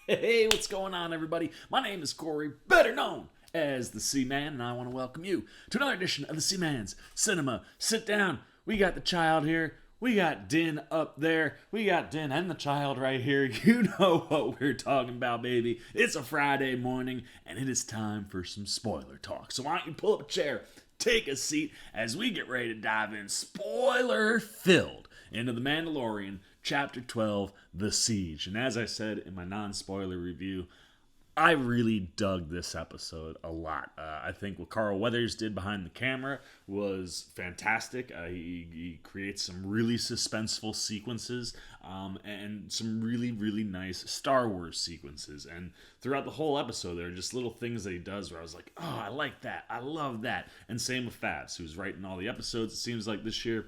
Hey, what's going on, everybody? My name is Corey, better known as the Seaman, and I want to welcome you to another edition of the Seaman's Cinema Sit Down. We got the child here. We got Din up there. We got Din and the child right here. You know what we're talking about, baby. It's a Friday morning, and it is time for some spoiler talk. So why don't you pull up a chair, take a seat, as we get ready to dive in, spoiler-filled, into The Mandalorian Chapter 12, The Siege. And as I said in my non-spoiler review, I really dug this episode a lot. I think what Carl Weathers did behind the camera was fantastic. He creates some really suspenseful sequences and some really, really nice Star Wars sequences. And throughout the whole episode, there are just little things that he does where I was like, oh, I like that. I love that. And same with Faz, who's writing all the episodes, it seems like, this year,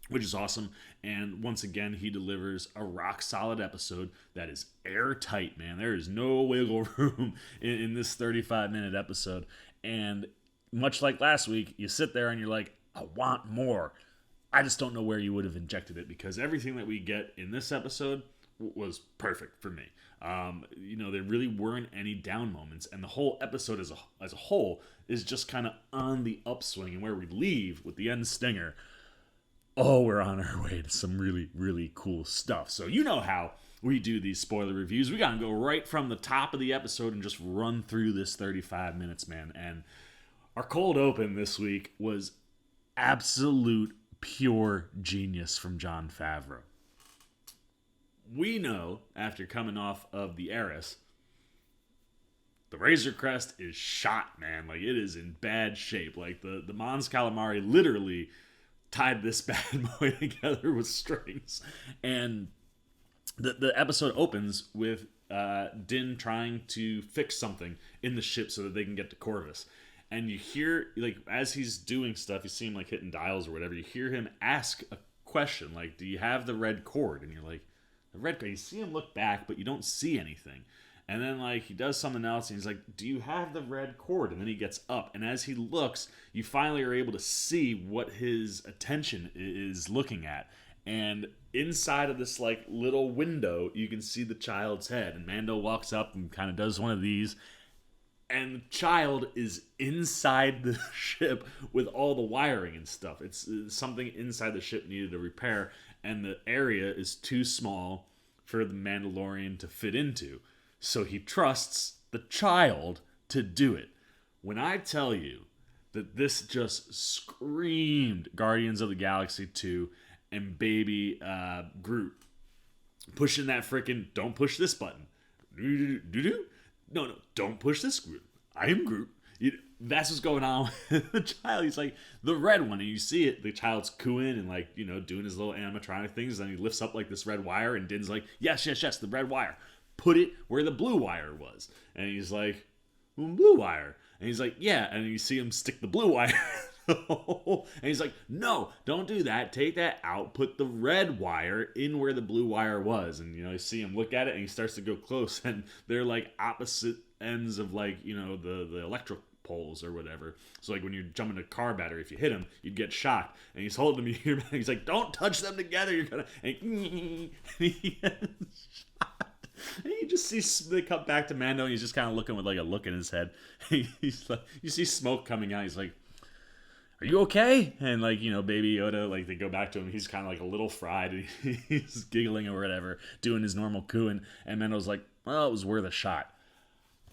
which is awesome. And once again, he delivers a rock-solid episode that is airtight, man. There is no wiggle room in this 35-minute episode. And much like last week, you sit there and you're like, I want more. I just don't know where you would have injected it, because everything that we get in this episode was perfect for me. There really weren't any down moments, and the whole episode as a whole is just kind of on the upswing. And where we leave with the end stinger, oh, we're on our way to some really, really cool stuff. So you know how we do these spoiler reviews. We gotta go right from the top of the episode and just run through this 35 minutes, man. And our cold open this week was absolute pure genius from Jon Favreau. We know, after coming off of The Heiress, the Razor Crest is shot, man. Like, it is in bad shape. Like, the Mons Calamari literally tied this bad boy together with strings. And the episode opens with Din trying to fix something in the ship so that they can get to Corvus. And you hear, like, as he's doing stuff, you see him, like, hitting dials or whatever, you hear him ask a question, like, do you have the red cord? And you're like, the red cord? You see him look back, but you don't see anything. And then, like, he does something else, and he's like, do you have the red cord? And then he gets up, and as he looks, you finally are able to see what his attention is looking at. And inside of this, like, little window, you can see the child's head. And Mando walks up and kind of does one of these, and the child is inside the ship with all the wiring and stuff. It's something inside the ship needed a repair, and the area is too small for the Mandalorian to fit into. So he trusts the child to do it. When I tell you that this just screamed Guardians of the Galaxy 2 and baby Groot pushing that freaking don't push this button. No, don't push this Groot. I am Groot. That's what's going on with the child. He's like, the red one, and you see it, the child's cooing and, like, doing his little animatronic things, and he lifts up, like, this red wire, and Din's like, yes, the red wire. Put it where the blue wire was. And he's like, well, blue wire. And he's like, yeah. And you see him stick the blue wire. And he's like, no, don't do that. Take that out. Put the red wire in where the blue wire was. And, you see him look at it, and he starts to go close. And they're, like, opposite ends of, like, the electric poles or whatever. So, like, when you're jumping a car battery, if you hit him, you'd get shocked. And he's holding him here. He's like, don't touch them together. You're going to... And he gets shot. And you just see, they cut back to Mando, and he's just kind of looking with, like, a look in his head. He's like, you see smoke coming out. He's like, are you okay? And, like, Baby Yoda, like, they go back to him. He's kind of, like, a little fried, and he's giggling or whatever, doing his normal cooing. And Mando's like, well, it was worth a shot.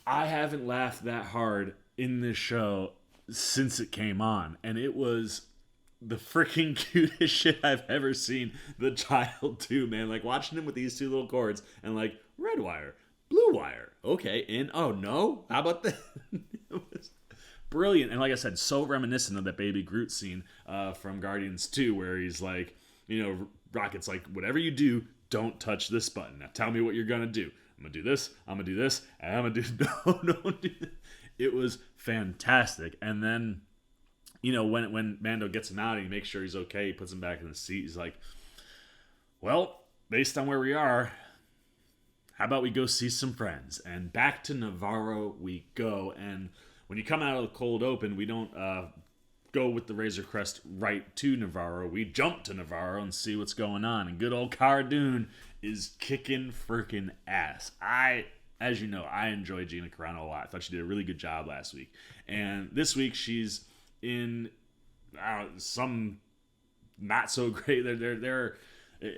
I haven't laughed that hard in this show since it came on. And it was the freaking cutest shit I've ever seen the child do, man. Like, watching him with these two little cords and, like, red wire, blue wire, okay, and oh no, how about that? It was brilliant. And like I said, so reminiscent of that baby Groot scene from Guardians 2, where he's like, Rocket's like, whatever you do, don't touch this button. Now tell me what you're gonna do. I'm gonna do this, and I'm gonna do no, don't do that. It was fantastic. And then when Mando gets him out and he makes sure he's okay, he puts him back in the seat. He's like, well, based on where we are, how about we go see some friends? And back to Navaro we go. And when you come out of the cold open, we don't go with the Razor Crest right to Navaro. We jump to Navaro and see what's going on. And good old Cara Dune is kicking freaking ass. I as you know, I enjoy Gina Carano a lot. I thought she did a really good job last week. And this week she's in some not so great. They're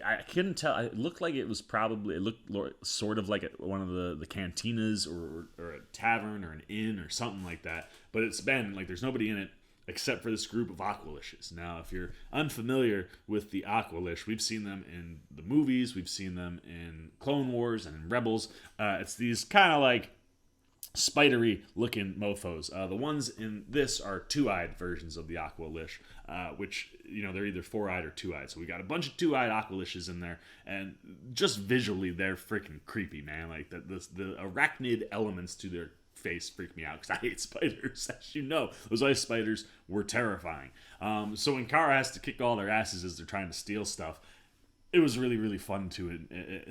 I couldn't tell. It looked like it looked sort of like one of the cantinas or a tavern or an inn or something like that. But it's been like there's nobody in it except for this group of Aqualishes. Now, if you're unfamiliar with the Aqualish, we've seen them in the movies, we've seen them in Clone Wars and in Rebels. It's these kind of like spidery looking mofos. The ones in this are two-eyed versions of the Aqualish, which, they're either four-eyed or two-eyed. So we got a bunch of two-eyed Aqualishes in there, and just visually, they're freaking creepy, man. Like the arachnid elements to their face freak me out because I hate spiders. As you know, those ice spiders were terrifying. So when Cara has to kick all their asses as they're trying to steal stuff, it was really, really fun to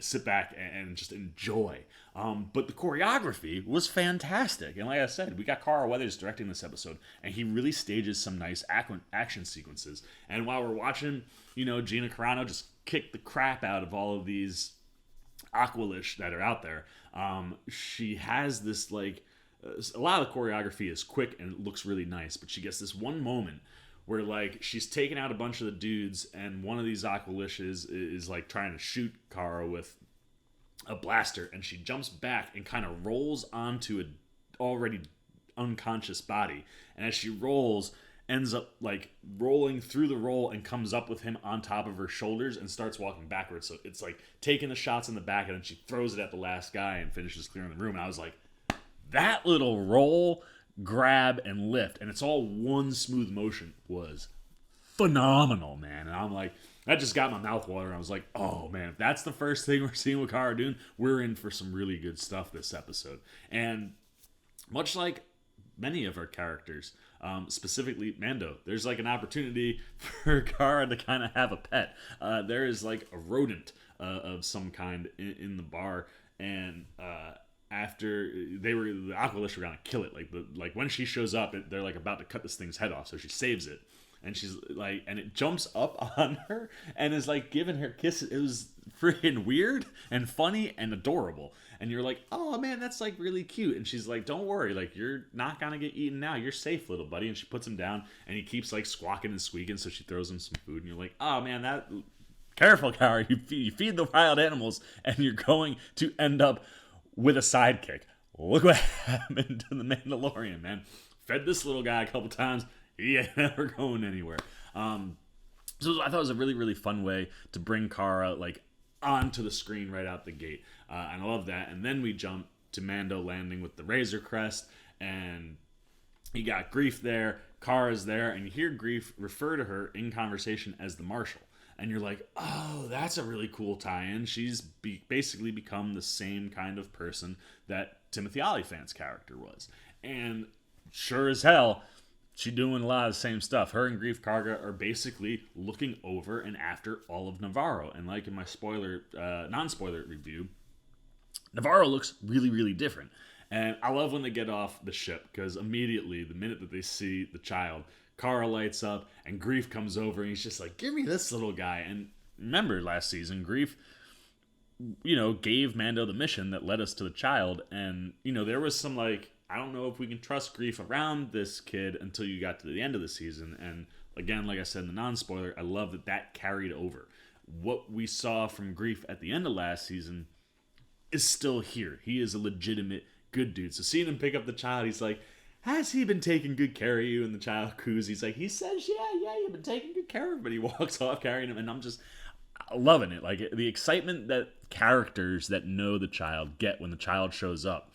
sit back and just enjoy. But the choreography was fantastic. And like I said, we got Carl Weathers directing this episode, and he really stages some nice action sequences. And while we're watching, Gina Carano just kick the crap out of all of these Aqualish that are out there, she has this, like, a lot of the choreography is quick and it looks really nice, but she gets this one moment where, like, she's taking out a bunch of the dudes, and one of these Aqualishes is like trying to shoot Cara with a blaster, and she jumps back and kind of rolls onto an already unconscious body, and as she rolls, ends up like rolling through the roll and comes up with him on top of her shoulders and starts walking backwards. So it's like taking the shots in the back, and then she throws it at the last guy and finishes clearing the room. And I was like, that little roll, grab, and lift, and it's all one smooth motion, was phenomenal, man. And I'm like, that just got my mouth watering. I was like, oh man, if that's the first thing we're seeing with Cara Dune, we're in for some really good stuff this episode. And much like many of our characters, specifically Mando, there's like an opportunity for Cara to kind of have a pet. There is like a rodent of some kind in the bar, and after the Aqualish were gonna kill it, like when she shows up, they're like about to cut this thing's head off, so she saves it, and she's like, and it jumps up on her and is like giving her kisses. It was freaking weird and funny and adorable, and you're like, oh man, that's like really cute. And she's like, don't worry, like, you're not gonna get eaten now, you're safe, little buddy. And she puts him down, and he keeps like squawking and squeaking, so she throws him some food, and you're like, oh man, that careful, Cara, you feed the wild animals and you're going to end up with a sidekick. Look what happened to the Mandalorian, man. Fed this little guy a couple times. He ain't never going anywhere. So I thought it was a really, really fun way to bring Cara like onto the screen right out the gate. And I love that. And then we jump to Mando landing with the Razor Crest, and you got Greef there. Cara's there, and you hear Greef refer to her in conversation as the Marshal. And you're like, oh, that's a really cool tie-in. She's basically become the same kind of person that Timothy Olyphant's character was. And sure as hell, she's doing a lot of the same stuff. Her and Greef Karga are basically looking over and after all of Navaro. And like in my non-spoiler review, Navaro looks really, really different. And I love when they get off the ship, because immediately, the minute that they see the child, Cara lights up, and Greef comes over, and he's just like, give me this little guy. And remember last season, Greef, gave Mando the mission that led us to the child. And, there was some, like, I don't know if we can trust Greef around this kid until you got to the end of the season. And again, like I said in the non-spoiler, I love that carried over. What we saw from Greef at the end of last season is still here. He is a legitimate good dude. So seeing him pick up the child, he's like, has he been taking good care of you? And the child coos. He's like, he says, yeah, you've been taking good care of him. But he walks off carrying him, and I'm just loving it. Like, the excitement that characters that know the child get when the child shows up.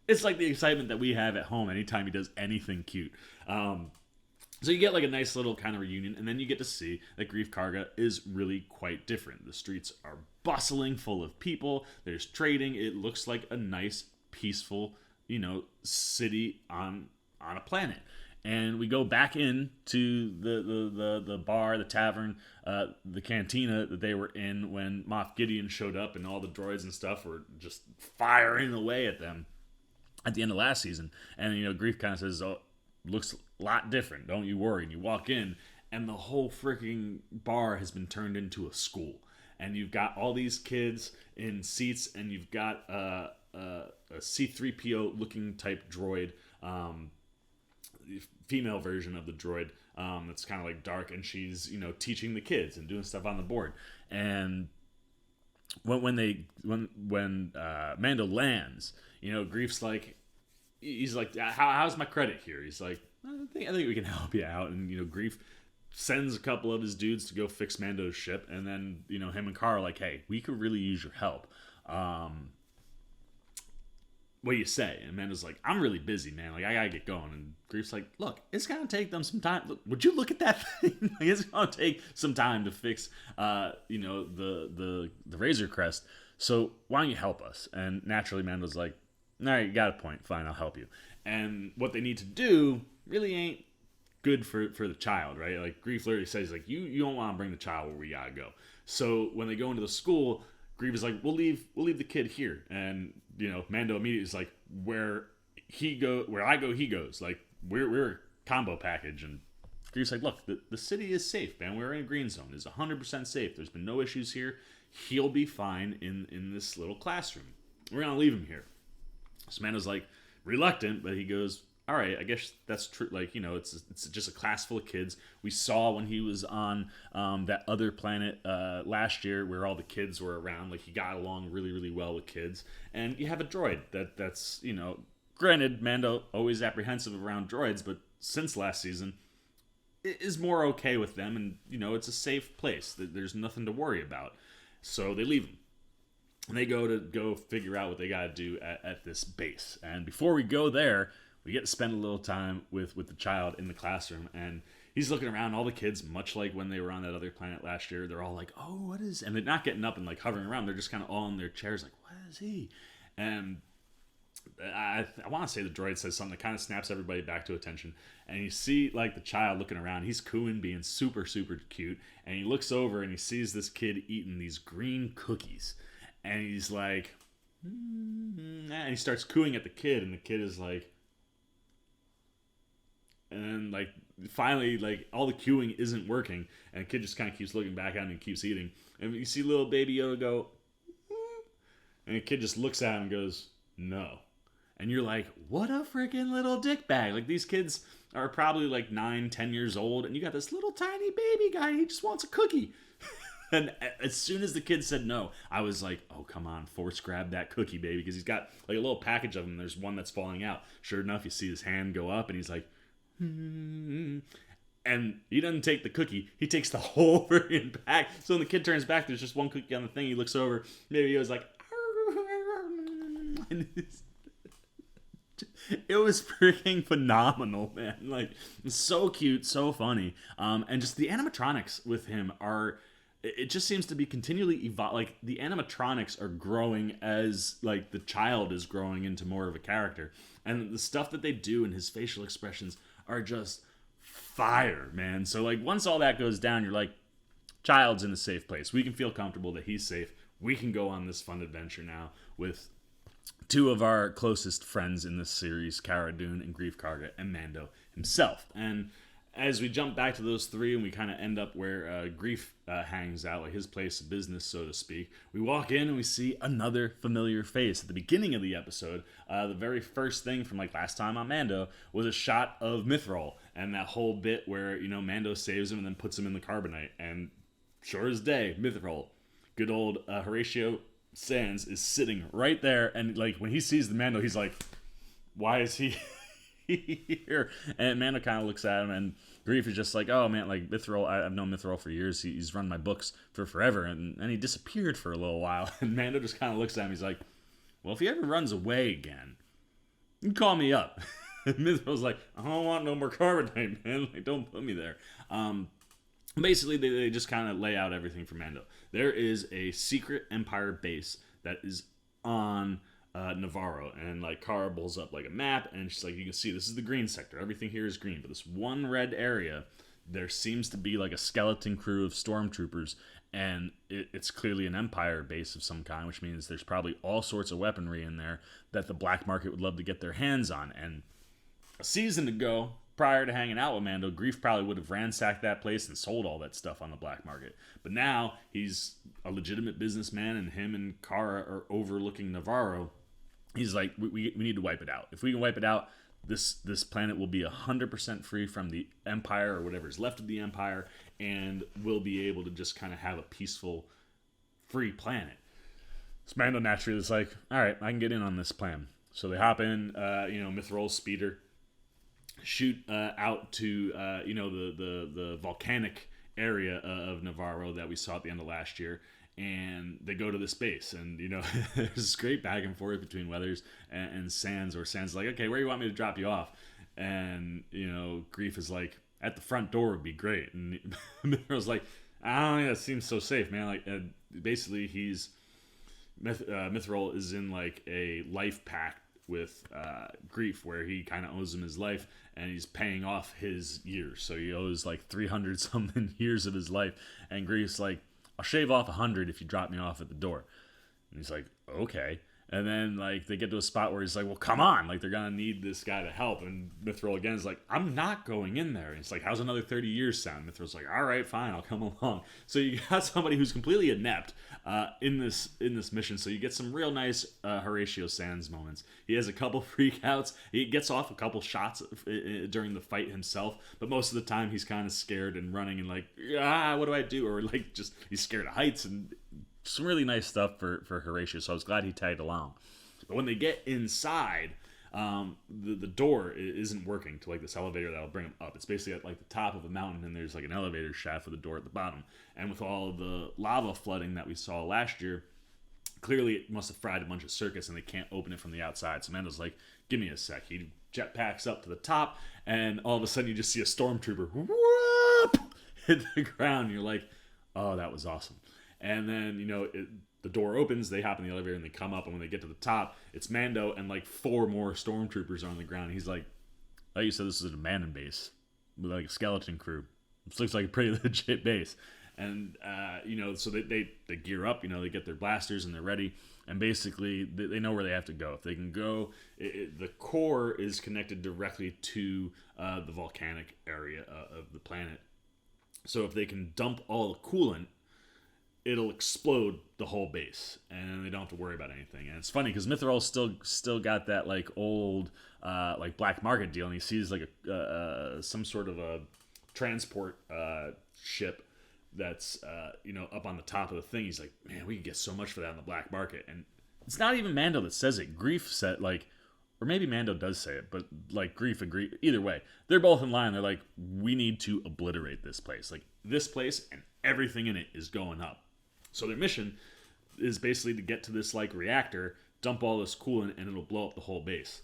It's like the excitement that we have at home anytime he does anything cute. So you get like a nice little kind of reunion, and then you get to see that Greef Karga is really quite different. The streets are bustling, full of people. There's trading. It looks like a nice, peaceful, city on a planet. And we go back into the bar, the tavern, the cantina that they were in when Moff Gideon showed up, and all the droids and stuff were just firing away at them at the end of last season. And Greef kind of says, oh, looks a lot different, don't you worry. And you walk in, and the whole freaking bar has been turned into a school. And you've got all these kids in seats, and you've got a a C-3PO looking type droid, female version of the droid, that's kind of like dark, and she's, you know, teaching the kids and doing stuff on the board. And when Mando lands, you know, Grief's like, he's like, how's my credit here? He's like, I think we can help you out. And, you know, Grief sends a couple of his dudes to go fix Mando's ship, and then, you know, him and Cara are like, hey, we could really use your help. What do you say? And Mando's like, I'm really busy, man. Like, I gotta get going. And Grief's like, look, it's gonna take them some time. Look, would you look at that thing? Like, it's gonna take some time to fix, you know, the Razor Crest. So why don't you help us? And naturally, Mando's like, all right, you got a point. Fine, I'll help you. And what they need to do really ain't good for the child, right? Like, Grief literally says, like, you don't want to bring the child where we gotta go. So when they go into the school, Grief is like, we'll leave the kid here. And, you know, Mando immediately is like, where I go, he goes. Like, we're a combo package. And Grief's like, look, the city is safe, man. We're in a green zone. It's 100% safe. There's been no issues here. He'll be fine in this little classroom. We're gonna leave him here. So Mando's like reluctant, but he goes, all right, I guess that's true. Like, you know, it's just a class full of kids. We saw when he was on that other planet last year where all the kids were around. Like, he got along really, really well with kids. And you have a droid that's, you know, granted, Mando always apprehensive around droids, but since last season, is more okay with them. And, you know, it's a safe place. There's nothing to worry about. So they leave him. And they go figure out what they got to do at this base. And before we go there, we get to spend a little time with the child in the classroom, and he's looking around. All the kids, much like when they were on that other planet last year, they're all like, oh, what is... And they're not getting up and, like, hovering around. They're just kind of all in their chairs like, what is he? And I want to say the droid says something that kind of snaps everybody back to attention. And you see, like, the child looking around. He's cooing, being super, super cute. And he looks over, and he sees this kid eating these green cookies. And he's like... And he starts cooing at the kid, and the kid is like... And then, like, finally, like, all the cueing isn't working. And the kid just kind of keeps looking back at him and keeps eating. And you see little baby Yoda go, and the kid just looks at him and goes, no. And you're like, what a freaking little dickbag. Like, these kids are probably, like, 9-10 years old. And you got this little tiny baby guy. And he just wants a cookie. And as soon as the kid said no, I was like, oh, come on, force grab that cookie, baby. Because he's got, like, a little package of them. There's one that's falling out. Sure enough, you see his hand go up. And he's like, and he doesn't take the cookie. He takes the whole freaking pack. So when the kid turns back, there's just one cookie on the thing. He looks over. Maybe he was like, it was freaking phenomenal, man. Like, so cute, so funny. And just the animatronics with him are... It just seems to be continually evolving. Like, the animatronics are growing as, like, the child is growing into more of a character. And the stuff that they do and his facial expressions are just fire, man. So, like, once all that goes down, you're like, child's in a safe place. We can feel comfortable that he's safe. We can go on this fun adventure now with two of our closest friends in this series, Cara Dune and Grief Karga, and Mando himself. And as we jump back to those three and we kind of end up where Grief hangs out, like his place of business, so to speak, we walk in and we see another familiar face. At the beginning of the episode, the very first thing from like last time on Mando was a shot of Mithril and that whole bit where, you know, Mando saves him and then puts him in the carbonite. And sure as day, Mithril, good old Horatio Sands, is sitting right there. And like when he sees the Mando, he's like, why is he here? And Mando kind of looks at him, and Grief is just like, oh man, like Mithril, I've known Mithril for years. He's run my books for forever, and he disappeared for a little while. And Mando just kind of looks at him. He's like, well, if he ever runs away again, you can call me up. And Mithril's like, I don't want no more carbonite, man. Like, don't put me there. Basically, they just kind of lay out everything for Mando. There is a secret Empire base that is on Navaro, and like Cara pulls up like a map, and she's like, you can see this is the green sector. Everything here is green, but this one red area, there seems to be like a skeleton crew of stormtroopers, and it's clearly an Empire base of some kind, which means there's probably all sorts of weaponry in there that the black market would love to get their hands on. And a season ago, prior to hanging out with Mando, Grief probably would have ransacked that place and sold all that stuff on the black market. But now he's a legitimate businessman, and him and Cara are overlooking Navaro. He's like, we need to wipe it out. If we can wipe it out, this planet will be 100% free from the Empire or whatever's left of the Empire, and we'll be able to just kind of have a peaceful, free planet. So Mando naturally is like, all right, I can get in on this plan. So they hop in, Mithrol's speeder, shoot out to the volcanic area of Navaro that we saw at the end of last year, and they go to this base, and there's this great back and forth between Weathers and Sands, where Sands is like, okay, where do you want me to drop you off? And Grief is like, at the front door would be great, and Mithrol's like, I don't think that seems so safe, man. Like basically Mithril is in like a life pact with Grief, where he kind of owes him his life, and he's paying off his years. So he owes like 300 something years of his life, and Grief's like, I'll shave off 100 if you drop me off at the door. And he's like, okay. And then like they get to a spot where he's like, well, come on, like they're gonna need this guy to help. And Mithril again is like, I'm not going in there. And it's like, how's another 30 years sound? Mithril's like, all right, fine, I'll come along. So you got somebody who's completely inept in this mission. So you get some real nice Horatio Sands moments. He has a couple freakouts. He gets off a couple shots during the fight himself, but most of the time he's kind of scared and running and like, what do I do? Or like just he's scared of heights, and some really nice stuff for Horatio, so I was glad he tagged along. But when they get inside, the door isn't working to like this elevator that'll bring them up. It's basically at like the top of a mountain, and there's like an elevator shaft with a door at the bottom. And with all of the lava flooding that we saw last year, clearly it must have fried a bunch of circuits, and they can't open it from the outside. So Mando's like, give me a sec. He jetpacks up to the top, and all of a sudden you just see a stormtrooper whoop, hit the ground. And you're like, oh, that was awesome. And then, the door opens, they hop in the elevator, and they come up, and when they get to the top, it's Mando and like 4 more stormtroopers on the ground. He's like you said, this is an abandoned base with like a skeleton crew. This looks like a pretty legit base. And, so they gear up, they get their blasters, and they're ready. And basically, they know where they have to go. If they can go, the core is connected directly to the volcanic area of the planet. So if they can dump all the coolant, it'll explode the whole base, and they don't have to worry about anything. And it's funny because Mithril still got that like old like black market deal, and he sees like some sort of a transport ship that's up on the top of the thing. He's like, man, we could get so much for that on the black market. And it's not even Mando that says it. Grief said, like, or maybe Mando does say it, but like Grief and Grief, either way, they're both in line. They're like, we need to obliterate this place. Like this place and everything in it is going up. So their mission is basically to get to this like reactor, dump all this coolant, and it'll blow up the whole base.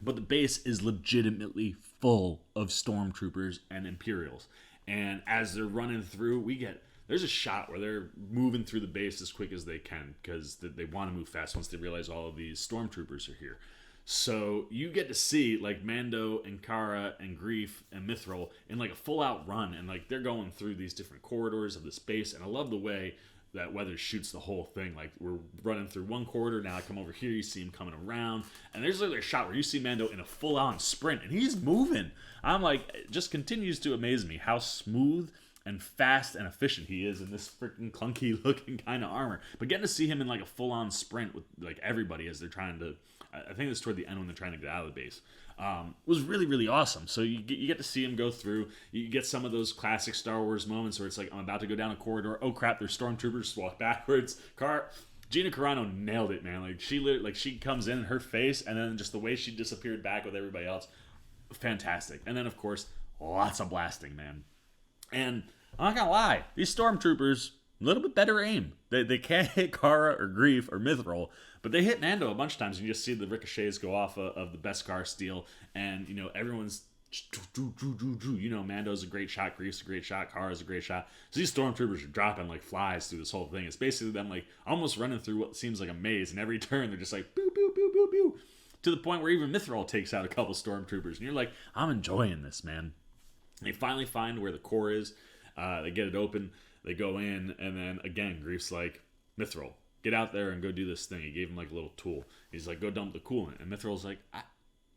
But the base is legitimately full of stormtroopers and Imperials. And as they're running through, there's a shot where they're moving through the base as quick as they can because they want to move fast once they realize all of these stormtroopers are here. So you get to see like Mando and Cara and Grief and Mithril in like a full out run, and like they're going through these different corridors of the space. And I love the way that Weathers shoots the whole thing. Like we're running through one corridor, now I come over here, you see him coming around, and there's like a shot where you see Mando in a full on sprint, and he's moving. I'm like, it just continues to amaze me how smooth and fast and efficient he is in this freaking clunky looking kind of armor. But getting to see him in like a full on sprint with like everybody as they're trying to, I think it's toward the end when they're trying to get out of the base, was really, really awesome. So you get to see him go through. You get some of those classic Star Wars moments where it's like, I'm about to go down a corridor. Oh crap, there's stormtroopers. Just walk backwards. Gina Carano nailed it, man. Like she comes in her face, and then just the way she disappeared back with everybody else, fantastic. And then of course, lots of blasting, man. And I'm not gonna lie, these stormtroopers, a little bit better aim. They can't hit Cara or Grief or Mithril, but they hit Mando a bunch of times. And you just see the ricochets go off of the Beskar steel, and everyone's, Mando's a great shot, Grief's a great shot, Cara's a great shot. So these stormtroopers are dropping like flies through this whole thing. It's basically them like almost running through what seems like a maze, and every turn they're just like boo boo boo boo boo, to the point where even Mithril takes out a couple stormtroopers, and you're like, I'm enjoying this, man. They finally find where the core is. They get it open. They go in, and then again, Grief's like, Mithril, get out there and go do this thing. He gave him like a little tool. He's like, go dump the coolant. And Mithril's like,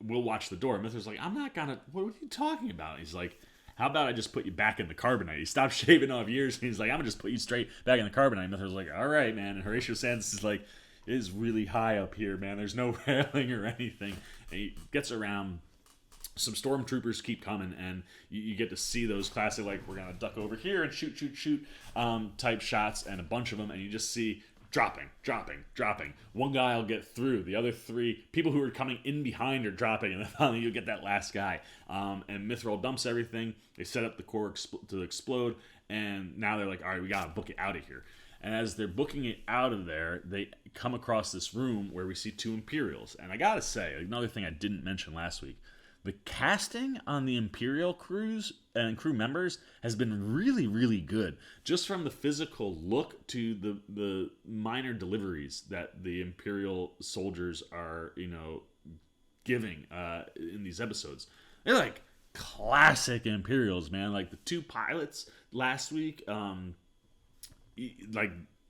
we'll watch the door. Mithril's like, I'm not gonna, what are you talking about? He's like, how about I just put you back in the carbonite? He stopped shaving off years, and he's like, I'm gonna just put you straight back in the carbonite. Mithril's like, all right, man. And Horatio Sands is like, It is really high up here, man. There's no railing or anything. And he gets around. Some stormtroopers keep coming, and you get to see those classic, like, we're gonna duck over here and shoot type shots, and a bunch of them, and you just see dropping. One guy will get through. The other three people who are coming in behind are dropping, and then finally you get that last guy. And Mithril dumps everything. They set up the core to explode, and now they're like, all right, we gotta book it out of here. And as they're booking it out of there, they come across this room where we see 2 Imperials. And I gotta say, another thing I didn't mention last week, the casting on the Imperial crews and crew members has been really, really good. Just from the physical look to the minor deliveries that the Imperial soldiers are, giving in these episodes. They're like classic Imperials, man. Like the 2 pilots last week,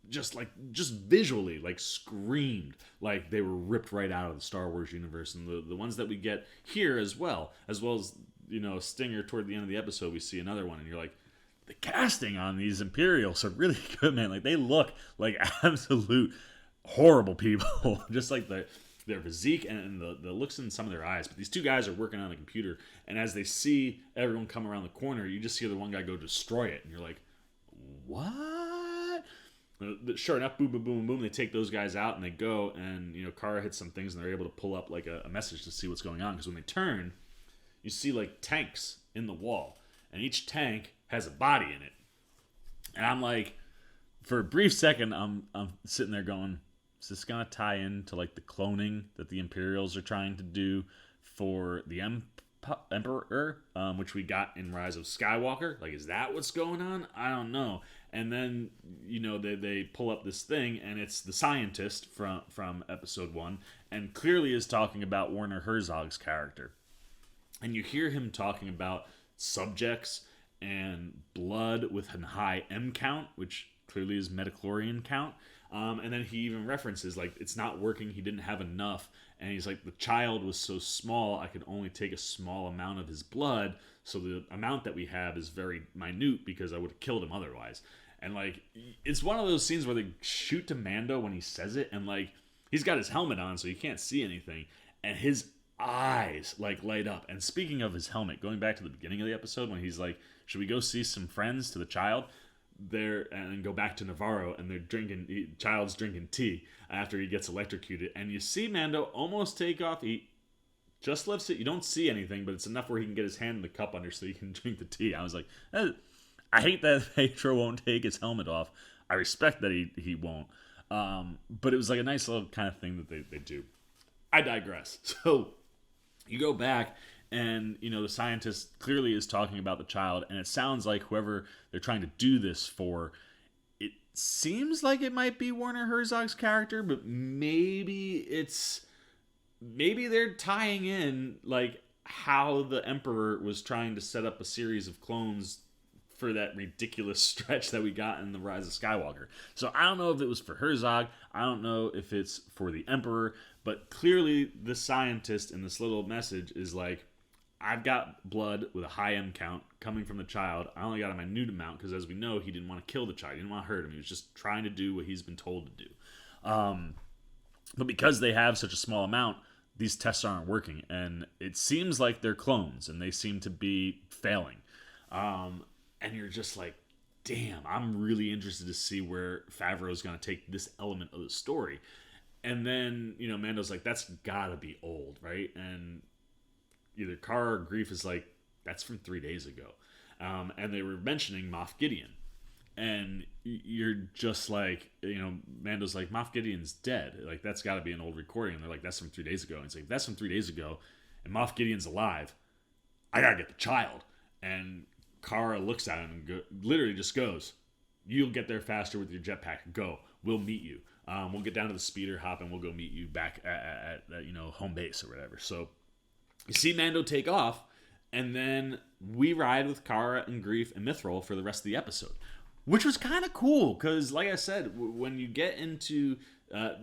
just visually, like, screamed like they were ripped right out of the Star Wars universe. And the ones that we get here as well as Stinger toward the end of the episode, we see another one, and you're like, the casting on these Imperials are really good, man. Like, they look like absolute horrible people. Just like their physique and the looks in some of their eyes. But these 2 guys are working on the computer, and as they see everyone come around the corner, you just see the one guy go destroy it, and you're like, what? Sure enough, boom, boom, boom, boom. They take those guys out, and they go, and Cara hits some things, and they're able to pull up like a message to see what's going on. Because when they turn, you see like tanks in the wall, and each tank has a body in it. And I'm like, for a brief second, I'm sitting there going, is this gonna tie into like the cloning that the Imperials are trying to do for the Emperor, which we got in Rise of Skywalker? Like, is that what's going on? I don't know. And then, they pull up this thing, and it's the scientist from episode 1, and clearly is talking about Werner Herzog's character. And you hear him talking about subjects and blood with a high M count, which clearly is midichlorian count. And then he even references, like, it's not working, he didn't have enough. And he's like, the child was so small, I could only take a small amount of his blood, so the amount that we have is very minute because I would have killed him otherwise. And, like, it's one of those scenes where they shoot to Mando when he says it, and, like, he's got his helmet on, so you can't see anything, and his eyes, like, light up. And speaking of his helmet, going back to the beginning of the episode when he's like, should we go see some friends to the child? And go back to Navaro, and child's drinking tea after he gets electrocuted, and you see Mando almost take off. He just lifts it. You don't see anything, but it's enough where he can get his hand in the cup under so he can drink the tea. I was like, I hate that Pedro won't take his helmet off. I respect that he won't. But it was like a nice little kind of thing that they do. I digress. So you go back, and the scientist clearly is talking about the child, and it sounds like whoever they're trying to do this for, it seems like it might be Werner Herzog's character, but maybe they're tying in like how the Emperor was trying to set up a series of clones for that ridiculous stretch that we got in the Rise of Skywalker. So I don't know if it was for Herzog, I don't know if it's for the Emperor, but clearly the scientist in this little message is like, I've got blood with a high M count coming from the child. I only got a minute amount because, as we know, he didn't want to kill the child. He didn't want to hurt him. He was just trying to do what he's been told to do. But because they have such a small amount, these tests aren't working. And it seems like they're clones, and they seem to be failing. And you're just like, damn, I'm really interested to see where Favreau's going to take this element of the story. And then, Mando's like, that's got to be old, right? And either Cara or Grief is like, that's from 3 days ago. And they were mentioning Moff Gideon. And you're just like, Mando's like, Moff Gideon's dead. Like, that's got to be an old recording. And they're like, that's from 3 days ago. And it's like, if that's from 3 days ago, and Moff Gideon's alive, I got to get the child. And Cara looks at him and literally just goes, you'll get there faster with your jetpack. Go. We'll meet you. We'll get down to the speeder, hop, and we'll go meet you back at home base or whatever. So you see Mando take off, and then we ride with Cara and Grief and Mithril for the rest of the episode, which was kind of cool because, like I said, when you get into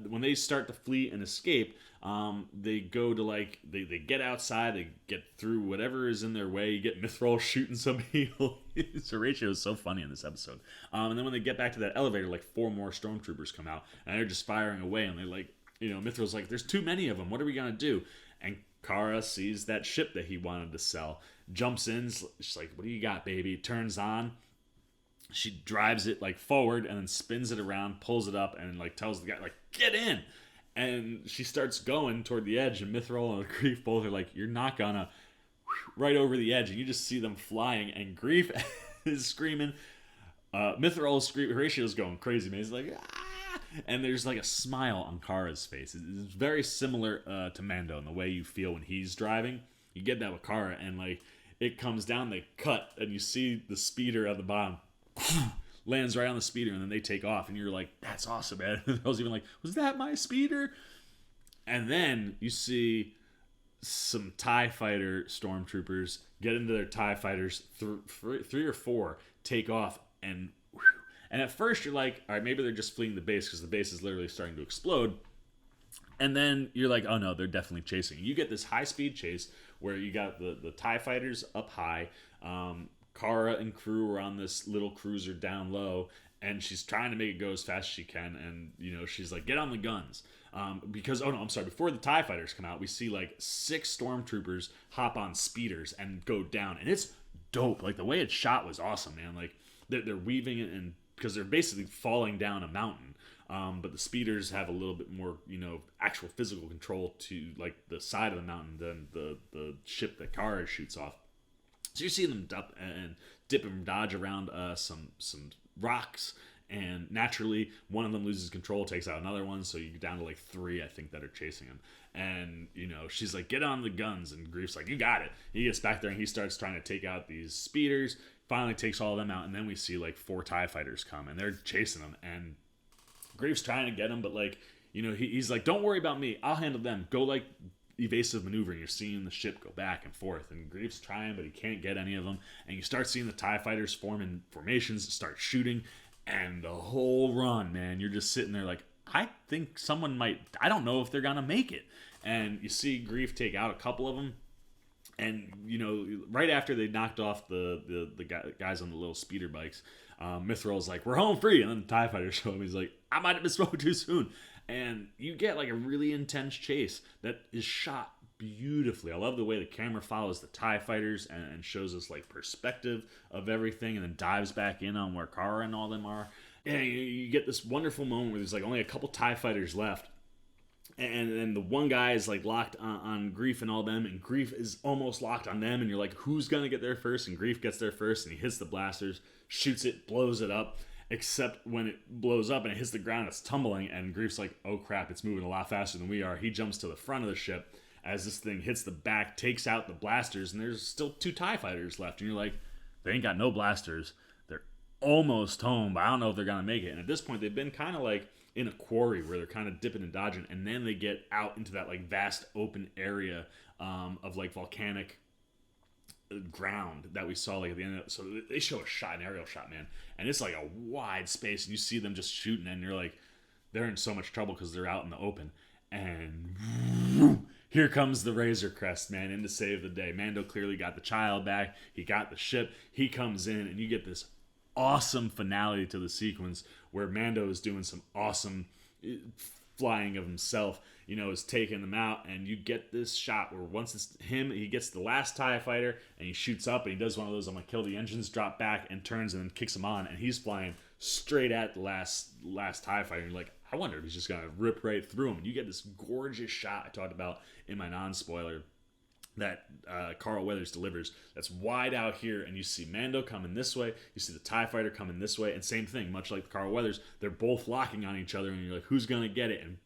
when they start to flee and escape, They go to like they get outside, they get through whatever is in their way. You get Mithril shooting somebody. Horatio is so funny in this episode. And then when they get back to that elevator, like 4 more stormtroopers come out and they're just firing away, and they like, Mithril's like, there's too many of them. What are we gonna do? And Cara sees that ship that he wanted to sell, jumps in. She's like, what do you got, baby? Turns on. She drives it like forward and then spins it around, pulls it up, and like tells the guy, like, get in. And she starts going toward the edge, and Mithril and Grief both are like, you're not gonna, right over the edge. And you just see them flying, and Grief is screaming. Mithril is screaming. Horatio's going crazy, man. He's like, ah! And there's like a smile on Cara's face. It's very similar to Mando in the way you feel when he's driving. You get that with Cara, and like it comes down, they cut, and you see the speeder at the bottom lands right on the speeder, and then they take off, and you're like, that's awesome, man. I was even like, was that my speeder? And then you see some TIE fighter stormtroopers get into their TIE fighters, 3 or 4 take off, and at first you're like, all right, maybe they're just fleeing the base because the base is literally starting to explode. And then you're like, oh no, they're definitely chasing. You get this high-speed chase where you got the TIE fighters up high. Cara and crew are on this little cruiser down low, and she's trying to make it go as fast as she can. And, she's like, get on the guns. Before the TIE fighters come out, we see like 6 stormtroopers hop on speeders and go down. And it's dope. Like, the way it's shot was awesome, man. Like, they're weaving it, and because they're basically falling down a mountain. But the speeders have a little bit more, actual physical control to like the side of the mountain than the ship that Cara shoots off. So you see them dip and dodge around some rocks, and naturally one of them loses control, takes out another one, so you're down to like 3, I think, that are chasing him. And she's like, get on the guns, and Grief's like, you got it. He gets back there and he starts trying to take out these speeders, finally takes all of them out, and then we see like 4 TIE fighters come, and they're chasing them, and Grief's trying to get him, but like, he's like, don't worry about me, I'll handle them. Go like evasive maneuvering. You're seeing the ship go back and forth, and Grief's trying, but he can't get any of them. And you start seeing the TIE fighters form in formations, start shooting, and the whole run, man, you're just sitting there like, I think someone might, I don't know if they're gonna make it. And you see Grief take out a couple of them, and right after they knocked off the guys on the little speeder bikes, Mithril's like, we're home free, and then the TIE fighters show him. He's like, I might have been spoken too soon. And you get like a really intense chase that is shot beautifully. I love the way the camera follows the TIE fighters and shows us like perspective of everything, and then dives back in on where Cara and all them are. And you get this wonderful moment where there's like only a couple TIE fighters left, and then the one guy is like locked on Grief and all them, and Grief is almost locked on them, and you're like, who's gonna get there first? And Grief gets there first, and he hits the blasters, shoots it, blows it up. Except when it blows up and it hits the ground, it's tumbling, and Grief's like, oh crap, it's moving a lot faster than we are. He jumps to the front of the ship as this thing hits the back, takes out the blasters, and there's still 2 TIE fighters left. And you're like, they ain't got no blasters. They're almost home, but I don't know if they're going to make it. And at this point, they've been kind of like in a quarry where they're kind of dipping and dodging, and then they get out into that like vast open area of like volcanic ground that we saw like at the end of it. So they show an aerial shot, man, and it's like a wide space, and you see them just shooting, and you're like, they're in so much trouble because they're out in the open. And here comes the Razor Crest, man, in to save the day. Mando clearly got the child back, he got the ship, he comes in, and you get this awesome finale to the sequence where Mando is doing some awesome flying of himself, is taking them out, and you get this shot where once it's him, he gets the last TIE fighter, and he shoots up, and he does one of those, I'm gonna kill the engines, drop back, and turns and then kicks him on, and he's flying straight at the last TIE fighter, and you're like, I wonder if he's just gonna rip right through him. And you get this gorgeous shot I talked about in my non-spoiler that Carl Weathers delivers, that's wide out here, and you see Mando coming this way, you see the TIE fighter coming this way, and same thing, much like Carl Weathers, they're both locking on each other, and you're like, who's gonna get it? And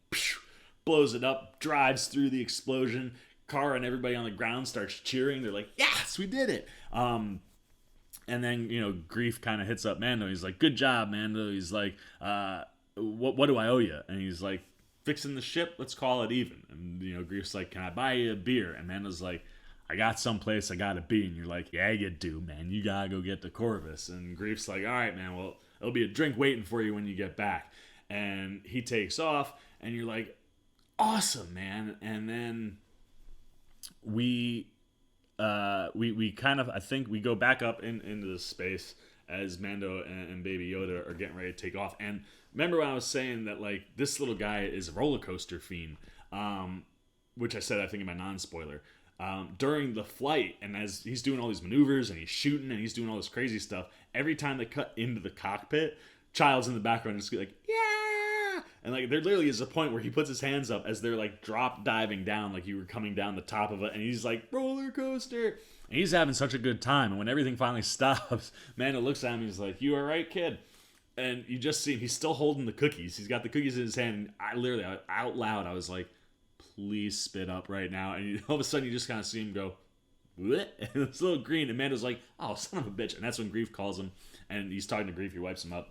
blows it up, drives through the explosion. Cara and everybody on the ground starts cheering. They're like, yes, we did it. And then, Grief kind of hits up Mando. He's like, good job, Mando. He's like, what do I owe you? And he's like, fixing the ship, let's call it even. And, Grief's like, can I buy you a beer? And Mando's like, I got someplace I gotta be. And you're like, yeah, you do, man. You gotta go get to Corvus. And Grief's like, all right, man, well, it'll be a drink waiting for you when you get back. And he takes off, and you're like, awesome, man. And then we kind of, I think we go back up into the space as Mando and Baby Yoda are getting ready to take off. And remember when I was saying that like this little guy is a roller coaster fiend, which I said I think in my non-spoiler. During the flight, and as he's doing all these maneuvers and he's shooting and he's doing all this crazy stuff, every time they cut into the cockpit, Child's in the background just like, yeah! And like there literally is a point where he puts his hands up as they're like drop diving down, like you were coming down the top of it, and he's like, roller coaster! And he's having such a good time, and when everything finally stops, Mando looks at him and he's like, you alright, kid? And you just see him, he's still holding the cookies. He's got the cookies in his hand, and I literally, out loud, I was like, please spit up right now. And all of a sudden you just kind of see him go, what? And it's a little green, and Mando's like, oh, son of a bitch. And that's when Grief calls him, and he's talking to Grief, he wipes him up.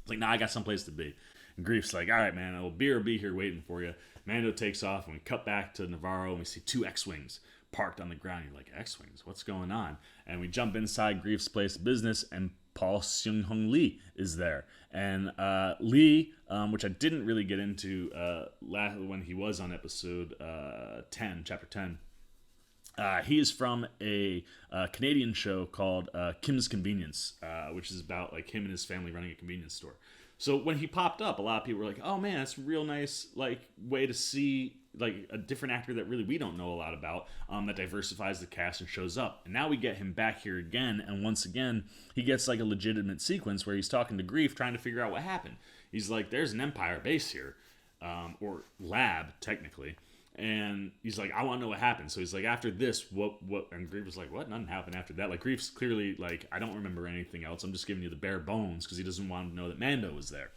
It's like, nah, I got someplace to be. And Grief's like, all right, man, I'll be here waiting for you. Mando takes off, and we cut back to Navaro, and we see 2 X-Wings parked on the ground. You're like, X-Wings? What's going on? And we jump inside Grief's place of business, and Paul Sun-Hyung Lee is there. And Lee, which I didn't really get into when he was on episode 10, chapter 10, he is from a Canadian show called Kim's Convenience, which is about like him and his family running a convenience store. So when he popped up, a lot of people were like, oh man, that's a real nice like way to see like a different actor that really we don't know a lot about, that diversifies the cast and shows up. And now we get him back here again, and once again he gets like a legitimate sequence where he's talking to Grief, trying to figure out what happened. He's like, there's an Empire base here, or lab technically, and he's like, I want to know what happened. So he's like, after this, what? And Grief was like, what? Nothing happened after that. Like Grief's clearly like, I don't remember anything else, I'm just giving you the bare bones, because he doesn't want to know that Mando was there.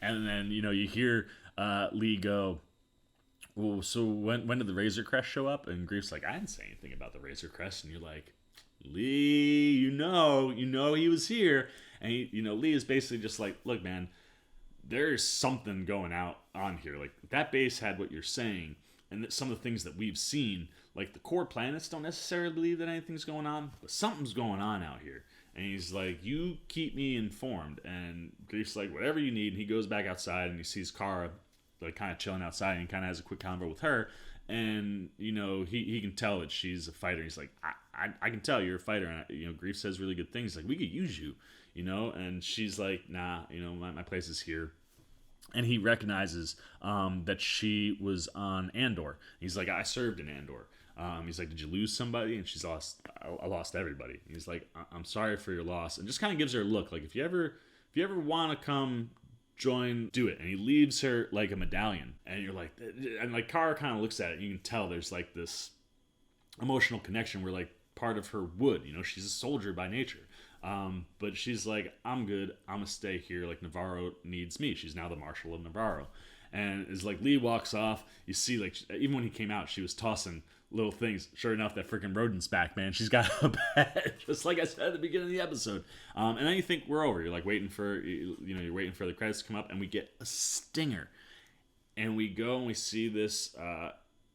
And then you hear Lee go, well, so when did the Razor Crest show up? And Grief's like, I didn't say anything about the Razor Crest. And you're like, Lee, you know he was here. And Lee is basically just like, look, man, there's something going on here. Like that base had what you're saying, and some of the things that we've seen, like the core planets don't necessarily believe that anything's going on, but something's going on out here. And he's like, you keep me informed. And Grief's like, whatever you need. And he goes back outside, and he sees Cara like kind of chilling outside, and he kind of has a quick convo with her. And he can tell that she's a fighter. He's like, I can tell you're a fighter. And Grief says really good things, like, we could use you, and she's like, nah, my place is here. And he recognizes that she was on Andor. He's like, I served in Andor. He's like, did you lose somebody? And she's lost. I lost everybody. He's like, I'm sorry for your loss, and just kind of gives her a look, like, if you ever want to come join, do it. And he leaves her like a medallion, and you're like, and like Cara kind of looks at it, and you can tell there's like this emotional connection where like part of her would, she's a soldier by nature. But she's like, I'm good. I'm gonna stay here. Like Navaro needs me. She's now the Marshal of Navaro. And as like Lee walks off, you see like even when he came out, she was tossing little things. Sure enough, that freaking rodent's back, man. She's got a pet, just like I said at the beginning of the episode. And then you think we're over. You're like waiting for you're waiting for the credits to come up, and we get a stinger. And we go and we see this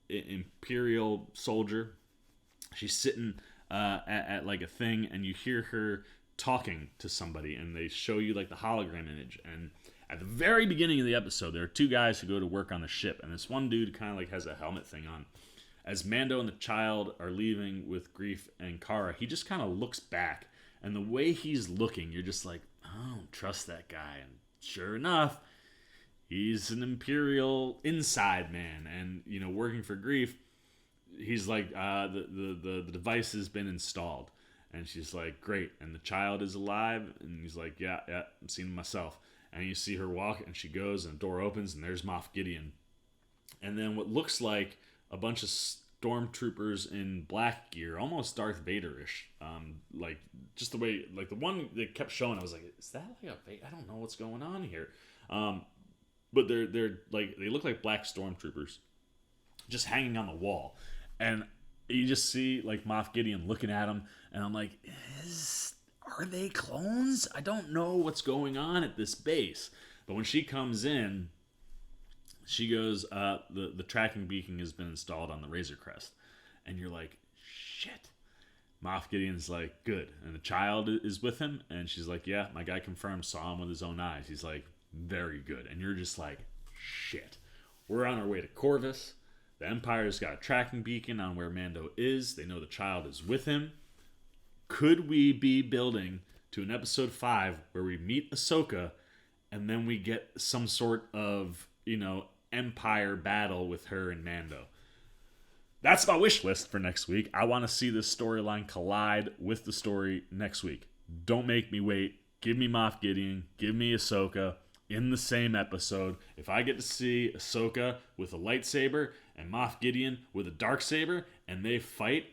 Imperial soldier. She's sitting at like a thing, and you hear her talking to somebody, and they show you like the hologram image. And at the very beginning of the episode, there are 2 guys who go to work on the ship, and this one dude kind of like has a helmet thing on. As Mando and the child are leaving with Grief and Cara, he just kind of looks back, and the way he's looking, you're just like, I don't trust that guy. And sure enough, he's an Imperial inside man, and working for Grief. He's like, the device has been installed. And she's like, great. And the child is alive. And he's like, yeah, I'm seeing him myself. And you see her walk, and she goes, and the door opens, and there's Moff Gideon. And then what looks like a bunch of stormtroopers in black gear, almost Darth Vader-ish. Like, just the way, like the one that kept showing, I was like, is that like a Vader? I don't know what's going on here. But they're like, they look like black stormtroopers just hanging on the wall. And you just see like Moff Gideon looking at him, and I'm like, are they clones? I don't know what's going on at this base. But when she comes in, she goes, the tracking beacon has been installed on the Razor Crest. And you're like, shit. Moff Gideon's like, good. And the child is with him, and she's like, yeah, my guy confirmed, saw him with his own eyes. He's like, very good. And you're just like, shit. We're on our way to Corvus. The Empire's got a tracking beacon on where Mando is. They know the child is with him. Could we be building to an episode 5 where we meet Ahsoka and then we get some sort of, Empire battle with her and Mando? That's my wish list for next week. I want to see this storyline collide with the story next week. Don't make me wait. Give me Moff Gideon. Give me Ahsoka in the same episode. If I get to see Ahsoka with a lightsaber and Moff Gideon with a darksaber and they fight,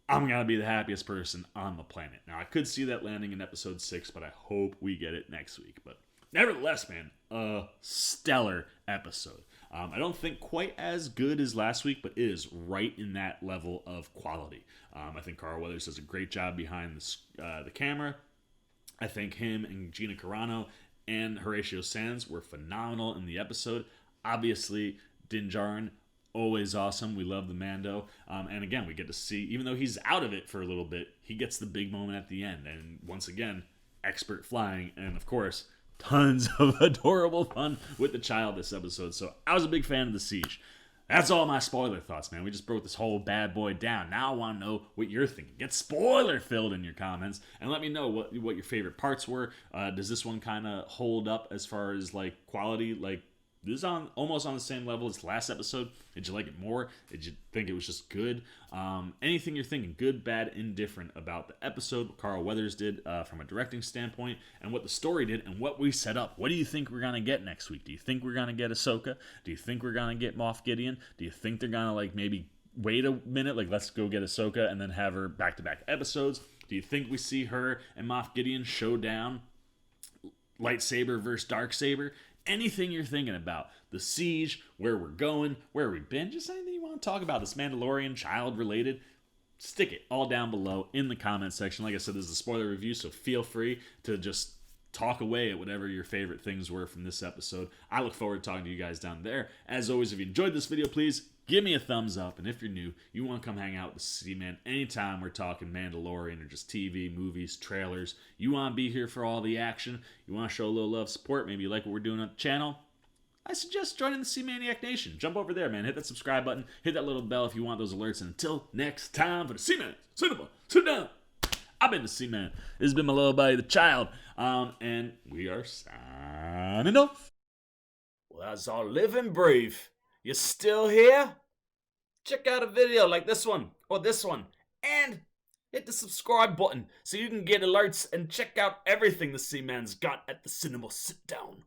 I'm going to be the happiest person on the planet. Now, I could see that landing in episode 6, but I hope we get it next week. But nevertheless, man, a stellar episode. I don't think quite as good as last week, but is right in that level of quality. I think Cara Weathers does a great job behind the camera. I think him and Gina Carano and Horatio Sands were phenomenal in the episode. Obviously, Din Djarin, always awesome. We love the Mando. And again, we get to see, even though he's out of it for a little bit, he gets the big moment at the end. And once again, expert flying. And of course, tons of adorable fun with the child this episode. So I was a big fan of The Siege. That's all my spoiler thoughts, man. We just broke this whole bad boy down. Now I want to know what you're thinking. Get spoiler filled in your comments and let me know what your favorite parts were. Does this one kind of hold up as far as like quality? Like, this is almost on the same level as last episode. Did you like it more? Did you think it was just good? Anything you're thinking, good, bad, indifferent about the episode, what Cara Weathers did from a directing standpoint, and what the story did, and what we set up. What do you think we're going to get next week? Do you think we're going to get Ahsoka? Do you think we're going to get Moff Gideon? Do you think they're going to maybe wait a minute, let's go get Ahsoka and then have her back-to-back episodes? Do you think we see her and Moff Gideon show down lightsaber versus darksaber? Anything you're thinking about, The Siege, where we're going, where we've been, just anything you want to talk about, this Mandalorian child related, stick it all down below in the comment section. Like I said, this is a spoiler review, so feel free to just talk away at whatever your favorite things were from this episode. I look forward to talking to you guys down there. As always, if you enjoyed this video, please give me a thumbs up. And if you're new, you want to come hang out with C-Man anytime we're talking Mandalorian or just TV, movies, trailers, you want to be here for all the action, you want to show a little love, support, maybe you like what we're doing on the channel, I suggest joining the C-Maniac Nation. Jump over there, man. Hit that subscribe button. Hit that little bell if you want those alerts. And until next time, for the C-Man Cinema, sit down. I've been the C-Man. This has been my little buddy, the child. And we are signing off. Well, as I live and breathe, you still here? Check out a video like this one or this one. And hit the subscribe button so you can get alerts and check out everything the C-Man's got at the Cinema Sit Down.